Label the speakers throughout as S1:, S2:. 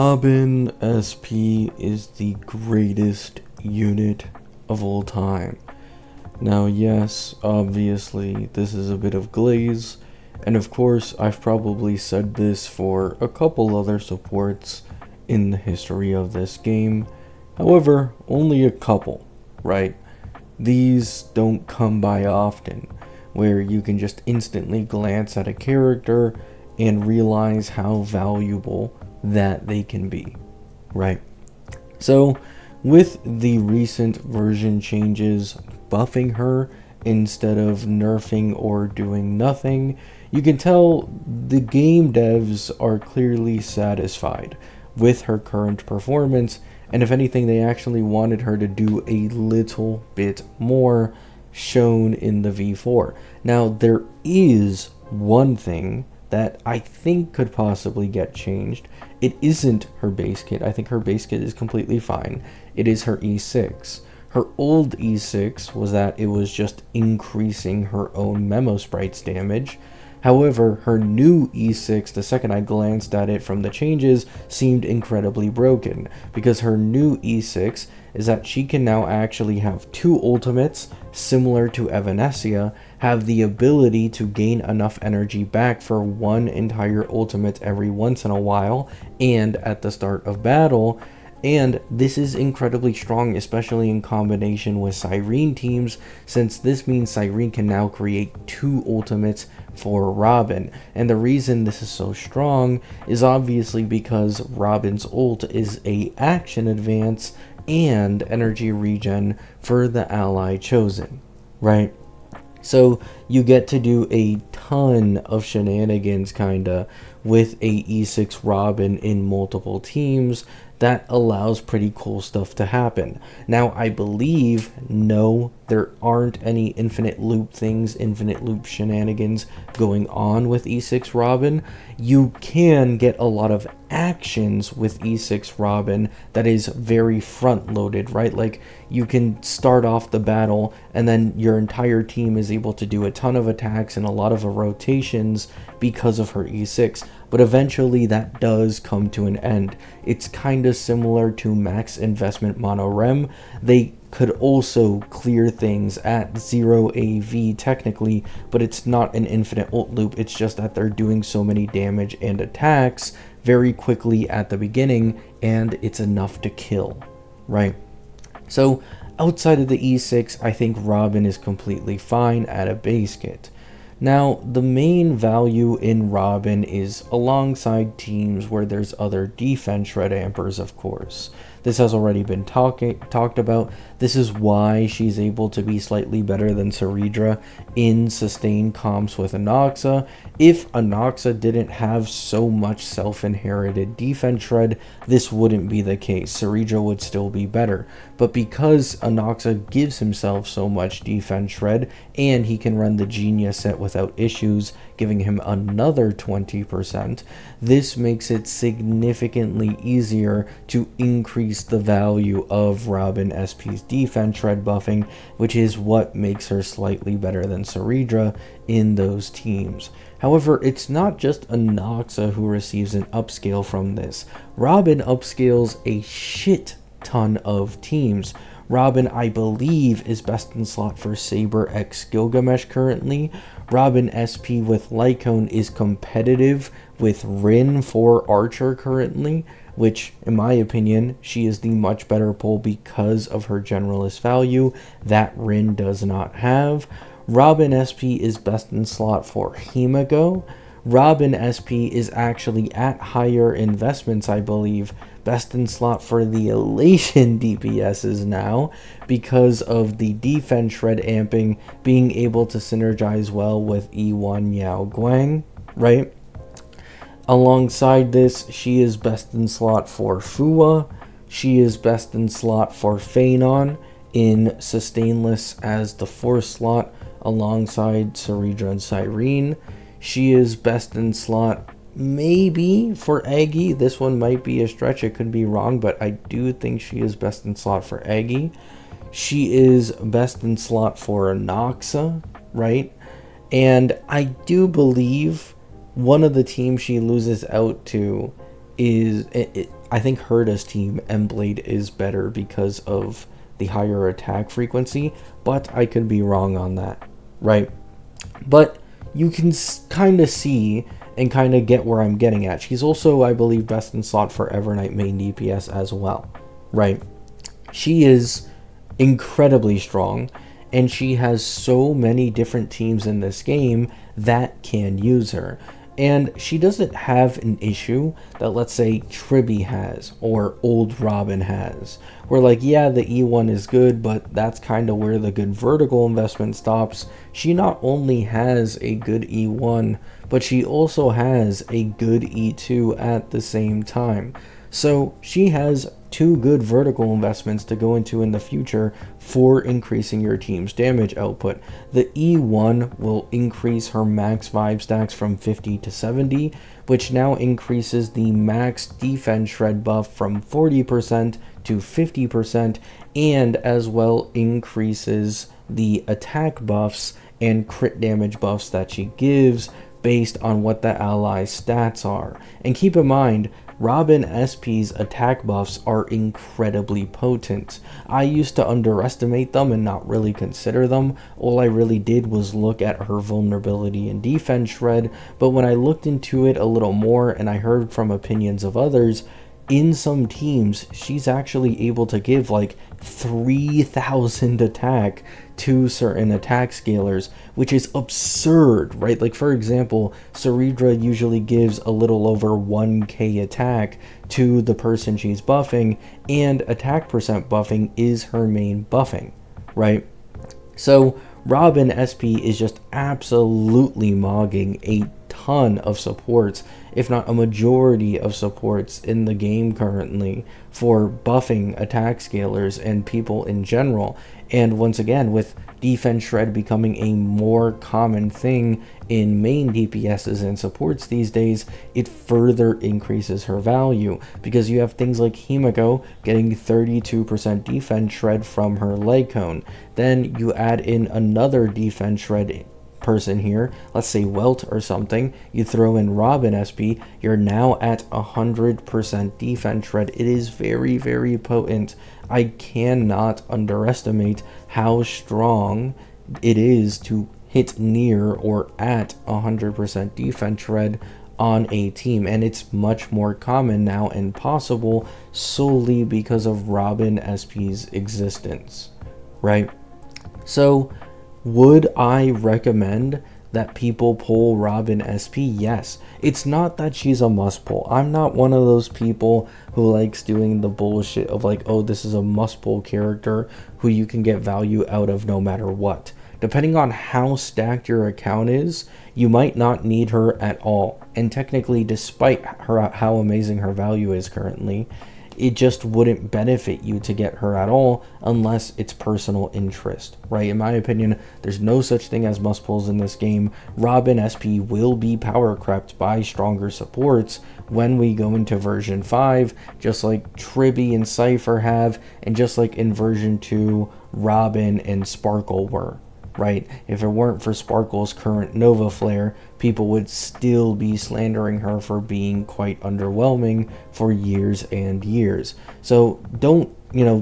S1: Robin SP is the greatest unit of all time. Now, yes, obviously, this is a bit of glaze, and of course, I've probably said this for a couple other supports in the history of this game. However, only a couple, right? These don't come by often, where you can just instantly glance at a character and realize how valuable that they can be, right? So, with the recent version changes buffing her instead of nerfing or doing nothing, you can tell the game devs are clearly satisfied with her current performance, and if anything, they actually wanted her to do a little bit more, shown in the V4. Now, there is one thing that I think could possibly get changed. It isn't her base kit. I think her base kit is completely fine. It is her E6. Her old E6 was that it was just increasing her own Memo Sprites damage. However, her new E6, the second I glanced at it from the changes, seemed incredibly broken, because her new E6 is that she can now actually have two ultimates, similar to Evanescia, have the ability to gain enough energy back for one entire ultimate every once in a while, and at the start of battle. And this is incredibly strong, especially in combination with Cyrene teams, since this means Cyrene can now create two ultimates for Robin. And the reason this is so strong is obviously because Robin's ult is a action advance and energy regen for the ally chosen, right? So you get to do a ton of shenanigans kinda with a E6 Robin in multiple teams that allows pretty cool stuff to happen. Now, I believe, no, there aren't any infinite loop things, infinite loop shenanigans going on with E6 Robin. You can get a lot of actions with E6 Robin that is very front loaded, right? Like, you can start off the battle and then your entire team is able to do a ton of attacks and a lot of rotations because of her E6. But eventually that does come to an end. It's kind of similar to Max Investment Mono-Rem. They could also clear things at 0 AV technically, but it's not an infinite ult loop. It's just that they're doing so many damage and attacks very quickly at the beginning, and it's enough to kill, right? So outside of the E6, I think Robin is completely fine at a base kit. Now, the main value in Robin is alongside teams where there's other defense shred ampers, of course. This has already been talked about. This is why she's able to be slightly better than Saridra in sustained comps with Anaxa. If Anaxa didn't have so much self-inherited defense shred, this wouldn't be the case. Saridra would still be better. But because Anaxa gives himself so much defense shred, and he can run the Genius set without issues, giving him another 20%, this makes it significantly easier to increase the value of Robin SP's defense shred buffing, which is what makes her slightly better than Saridra in those teams. However, it's not just Anaxa who receives an upscale from this. Robin upscales a shit ton of teams. Robin, I believe, is best in slot for Saber x Gilgamesh currently. Robin SP with Lycone is competitive with Rin for Archer currently, which, in my opinion, she is the much better pull because of her generalist value that Rin does not have. Robin SP is best in slot for Himiko. Robin SP is actually at higher investments, I believe, best in slot for the Elation DPSs now because of the defense shred amping being able to synergize well with E1 Yao Guang, right? Alongside this, she is best in slot for Fua. She is best in slot for Phanon in Sustainless as the 4th slot alongside Saridra and Cyrene. She is best in slot maybe for Aggie. This one might be a stretch, it could be wrong, but I do think she is best in slot for Aggie. She is best in slot for Anaxa, right? And I do believe one of the teams she loses out to I think Herta's team, Emblade, is better because of the higher attack frequency, but I could be wrong on that, right? But you can kind of see and kind of get where I'm getting at. She's also, I believe, best in slot for Evernight main DPS as well, right? She is incredibly strong, and she has so many different teams in this game that can use her. And she doesn't have an issue that, let's say, Tribby has or Old Robin has. Where, like, yeah, the E1 is good, but that's kind of where the good vertical investment stops. She not only has a good E1, but she also has a good E2 at the same time. So she has two good vertical investments to go into in the future for increasing your team's damage output. The E1 will increase her max vibe stacks from 50 to 70, which now increases the max defense shred buff from 40% to 50%, and as well increases the attack buffs and crit damage buffs that she gives based on what the ally's stats are. And keep in mind, Robin SP's attack buffs are incredibly potent. I used to underestimate them and not really consider them. All I really did was look at her vulnerability and defense shred, but when I looked into it a little more and I heard from opinions of others, in some teams, she's actually able to give like 3,000 attack to certain attack scalers, which is absurd, right? Like, for example, Ceredra usually gives a little over 1k attack to the person she's buffing, and attack percent buffing is her main buffing, right? So Robin SP is just absolutely mogging a ton of supports, if not a majority of supports in the game currently for buffing attack scalers and people in general. And once again, with defense shred becoming a more common thing in main DPSs and supports these days, it further increases her value, because you have things like Himiko getting 32% defense shred from her leg cone. Then you add in another defense shred person here, let's say Welt or something, you throw in Robin SP, you're now at 100% defense shred. It is very, very potent. I cannot underestimate how strong it is to hit near or at 100% defense shred on a team, and it's much more common now and possible solely because of Robin SP's existence, right? So would I recommend that people pull Robin SP? Yes. It's not that she's a must pull. I'm not one of those people who likes doing the bullshit of like, oh, this is a must pull character who you can get value out of no matter what. Depending on how stacked your account is, you might not need her at all. And technically, despite how amazing her value is currently, it just wouldn't benefit you to get her at all unless it's personal interest, right? In my opinion, there's no such thing as must pulls in this game. Robin SP will be power crept by stronger supports when we go into version 5, just like Tribby and Cypher have, and just like in version 2, Robin and Sparkle were, right? If it weren't for Sparkle's current Nova Flare, people would still be slandering her for being quite underwhelming for years and years. So don't,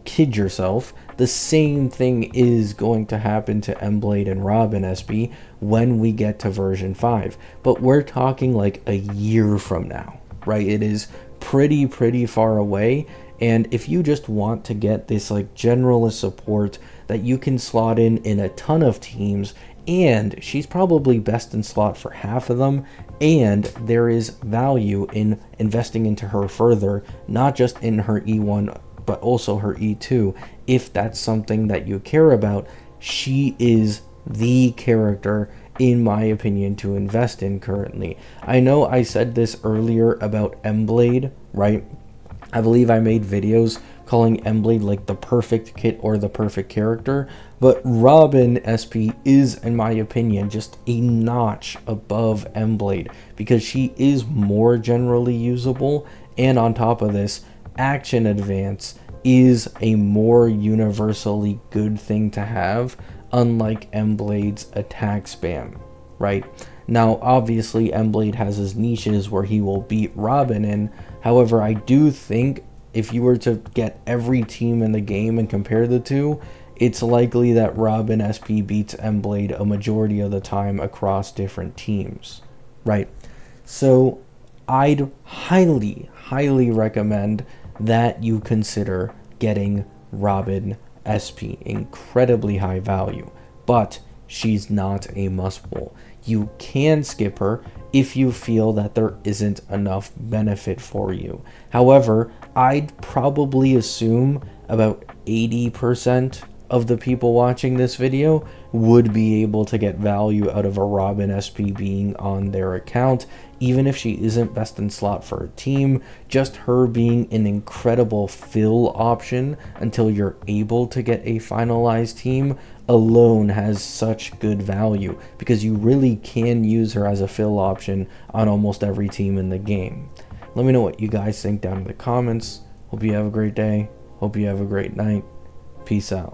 S1: kid yourself. The same thing is going to happen to Emblade and Robin SP when we get to version 5. But we're talking like a year from now, right? It is pretty far away. And if you just want to get this like generalist support that you can slot in a ton of teams, and she's probably best in slot for half of them, and there is value in investing into her further, not just in her E1 but also her E2, if that's something that you care about. She is the character, in my opinion, to invest in currently. I know I said this earlier about Emblade, right? I believe I made videos calling Emblade like the perfect kit or the perfect character, but Robin SP is, in my opinion, just a notch above Emblade because she is more generally usable, and on top of this, Action Advance is a more universally good thing to have, unlike Emblade's attack spam, right? Now, obviously, Emblade has his niches where he will beat Robin in. However, I do think if you were to get every team in the game and compare the two, it's likely that Robin SP beats Emblade a majority of the time across different teams, right? So I'd highly recommend that you consider getting Robin SP. Incredibly high value, but she's not a must pull. You can skip her if you feel that there isn't enough benefit for you. However, I'd probably assume about 80% of the people watching this video would be able to get value out of a Robin SP being on their account, even if she isn't best in slot for a team. Just her being an incredible fill option until you're able to get a finalized team alone has such good value, because you really can use her as a fill option on almost every team in the game. Let me know what you guys think down in the comments. Hope you have a great day. Hope you have a great night. Peace out.